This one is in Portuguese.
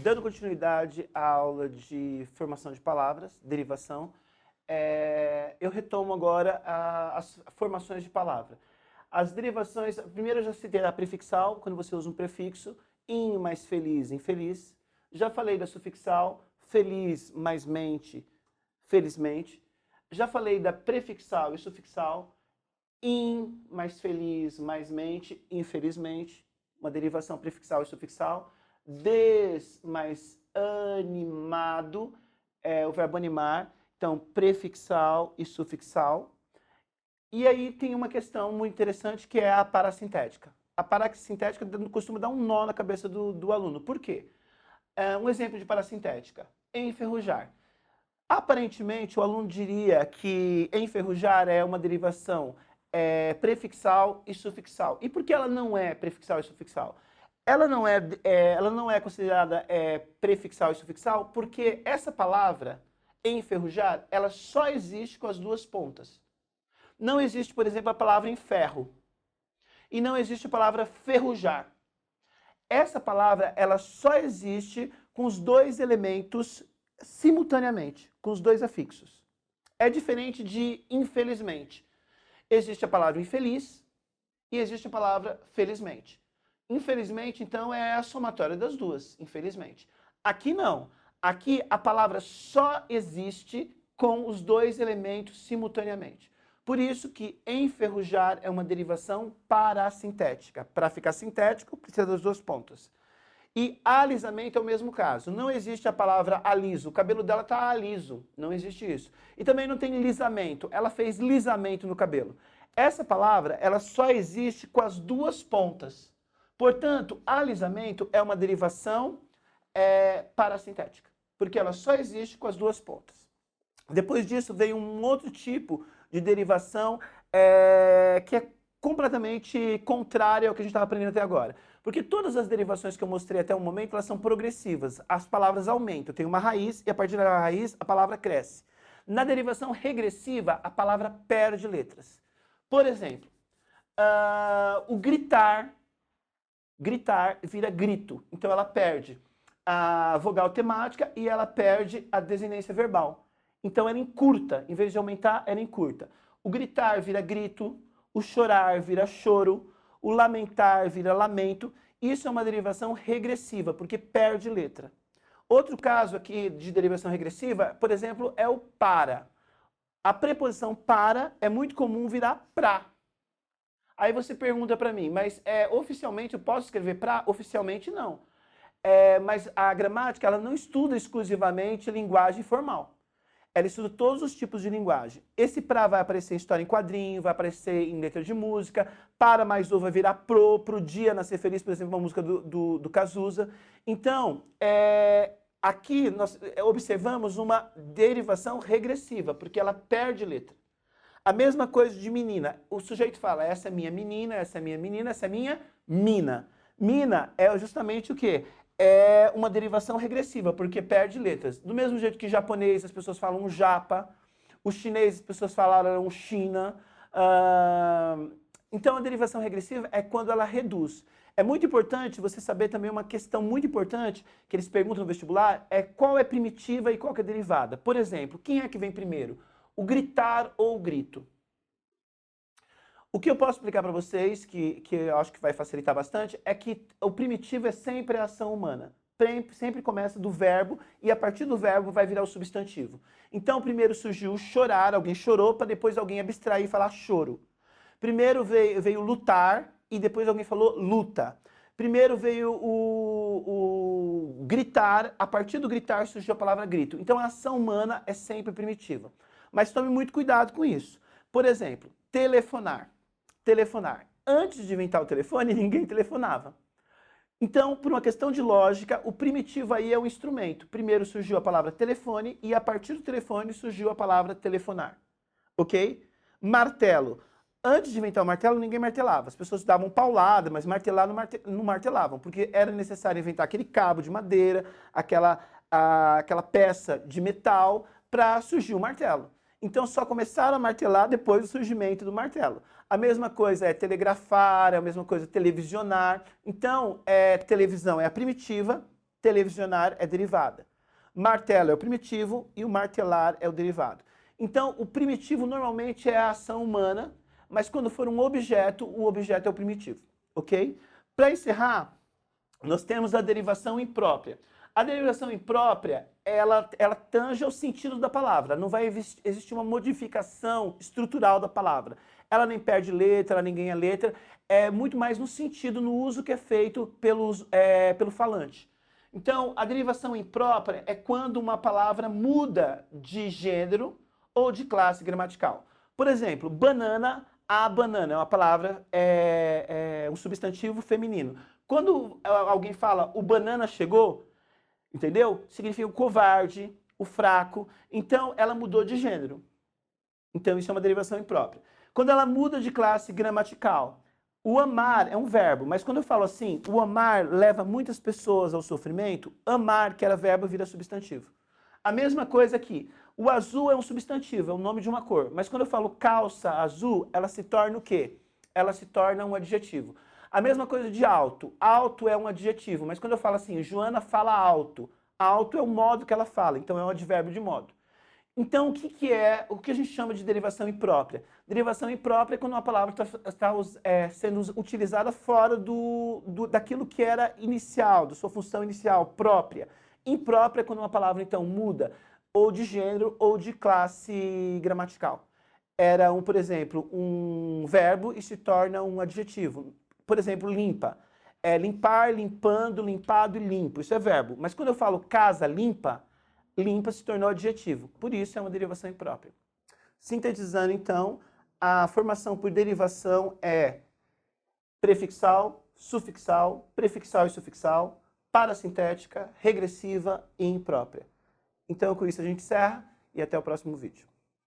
Dando continuidade à aula de formação de palavras, derivação, eu retomo agora as formações de palavra. As derivações, primeiro eu já citei a prefixal, quando você usa um prefixo, in mais feliz, infeliz. Já falei da sufixal, feliz mais mente, felizmente. Já falei da prefixal e sufixal, in mais feliz mais mente, infelizmente. Uma derivação prefixal e sufixal. Des mais animado, o verbo animar, então prefixal e sufixal. E aí tem uma questão muito interessante que é a parassintética. A parassintética costuma dar um nó na cabeça do aluno. Por quê? Um exemplo de parassintética, enferrujar. Aparentemente, o aluno diria que enferrujar é uma derivação prefixal e sufixal. E por que ela não é prefixal e sufixal? Ela não é considerada prefixal e sufixal porque essa palavra, enferrujar, ela só existe com as duas pontas. Não existe, por exemplo, a palavra enferro. E não existe a palavra ferrujar. Essa palavra, ela só existe com os dois elementos simultaneamente, com os dois afixos. É diferente de infelizmente. Existe a palavra infeliz e existe a palavra felizmente. Infelizmente, então, é a somatória das duas, infelizmente. Aqui não. Aqui a palavra só existe com os dois elementos simultaneamente. Por isso que enferrujar é uma derivação parassintética. Para ficar sintético, precisa das duas pontas. E alisamento é o mesmo caso. Não existe a palavra aliso. O cabelo dela está aliso. Não existe isso. E também não tem lisamento. Ela fez lisamento no cabelo. Essa palavra, ela só existe com as duas pontas. Portanto, alisamento é uma derivação parassintética, porque ela só existe com as duas pontas. Depois disso veio um outro tipo de derivação que é completamente contrária ao que a gente estava aprendendo até agora. Porque todas as derivações que eu mostrei até o momento, elas são progressivas. As palavras aumentam, tem uma raiz e a partir da raiz a palavra cresce. Na derivação regressiva, a palavra perde letras. Por exemplo, o gritar vira grito, então ela perde a vogal temática e ela perde a desinência verbal. Então ela encurta, em vez de aumentar, ela encurta. O gritar vira grito, o chorar vira choro, o lamentar vira lamento. Isso é uma derivação regressiva, porque perde letra. Outro caso aqui de derivação regressiva, por exemplo, é o para. A preposição para é muito comum virar pra. Aí você pergunta para mim, mas oficialmente eu posso escrever pra? Oficialmente não. Mas a gramática ela não estuda exclusivamente linguagem formal. Ela estuda todos os tipos de linguagem. Esse pra vai aparecer em história em quadrinho, vai aparecer em letra de música, para mais ou vai virar pro dia nascer feliz, por exemplo, uma música do Cazuza. Então, aqui nós observamos uma derivação regressiva, porque ela perde letra. A mesma coisa de menina. O sujeito fala, essa é minha menina, essa é minha menina, essa é minha mina. Mina é justamente o quê? É uma derivação regressiva, porque perde letras. Do mesmo jeito que japonês as pessoas falam japa, o chinês as pessoas falaram China. Então a derivação regressiva é quando ela reduz. É muito importante você saber também uma questão muito importante que eles perguntam no vestibular, é qual é primitiva e qual que é derivada. Por exemplo, quem é que vem primeiro? O gritar ou o grito? O que eu posso explicar para vocês, que eu acho que vai facilitar bastante, é que o primitivo é sempre a ação humana. Sempre começa do verbo e a partir do verbo vai virar o substantivo. Então primeiro surgiu chorar, alguém chorou, para depois alguém abstrair e falar choro. Primeiro veio lutar e depois alguém falou luta. Primeiro veio o gritar, a partir do gritar surgiu a palavra grito. Então a ação humana é sempre primitiva. Mas tome muito cuidado com isso. Por exemplo, telefonar. Telefonar. Antes de inventar o telefone, ninguém telefonava. Então, por uma questão de lógica, o primitivo aí é o instrumento. Primeiro surgiu a palavra telefone e a partir do telefone surgiu a palavra telefonar. Ok? Martelo. Antes de inventar o martelo, ninguém martelava. As pessoas davam paulada, mas martelar não martelavam, porque era necessário inventar aquele cabo de madeira, aquela peça de metal, para surgir o martelo. Então só começaram a martelar depois do surgimento do martelo. A mesma coisa é telegrafar, a mesma coisa é televisionar. Então, televisão é a primitiva, televisionar é derivada. Martelo é o primitivo e o martelar é o derivado. Então, o primitivo normalmente é a ação humana, mas quando for um objeto, o objeto é o primitivo, ok? Para encerrar, nós temos a derivação imprópria. A derivação imprópria, ela tange ao sentido da palavra, não vai existir uma modificação estrutural da palavra. Ela nem perde letra, ela nem ganha letra, é muito mais no sentido, no uso que é feito pelo falante. Então, a derivação imprópria é quando uma palavra muda de gênero ou de classe gramatical. Por exemplo, banana, a banana é uma palavra, um substantivo feminino. Quando alguém fala o banana chegou, entendeu? Significa o covarde, o fraco. Então, ela mudou de gênero. Então, isso é uma derivação imprópria. Quando ela muda de classe gramatical, o amar é um verbo, mas quando eu falo assim, o amar leva muitas pessoas ao sofrimento, amar, que era verbo, vira substantivo. A mesma coisa aqui. O azul é um substantivo, é o nome de uma cor. Mas quando eu falo calça azul, ela se torna o quê? Ela se torna um adjetivo. A mesma coisa de alto. Alto é um adjetivo, mas quando eu falo assim, Joana fala alto. Alto é o modo que ela fala, então é um advérbio de modo. Então, o que a gente chama de derivação imprópria? Derivação imprópria é quando uma palavra está sendo utilizada fora daquilo que era inicial, da sua função inicial, própria. Imprópria é quando uma palavra, então, muda ou de gênero ou de classe gramatical. Era, por exemplo, um verbo e se torna um adjetivo. Por exemplo, limpa. É limpar, limpando, limpado e limpo. Isso é verbo. Mas quando eu falo casa limpa, limpa se tornou adjetivo. Por isso é uma derivação imprópria. Sintetizando, então, a formação por derivação é prefixal, sufixal, prefixal e sufixal, parasintética, regressiva e imprópria. Então, com isso a gente encerra e até o próximo vídeo.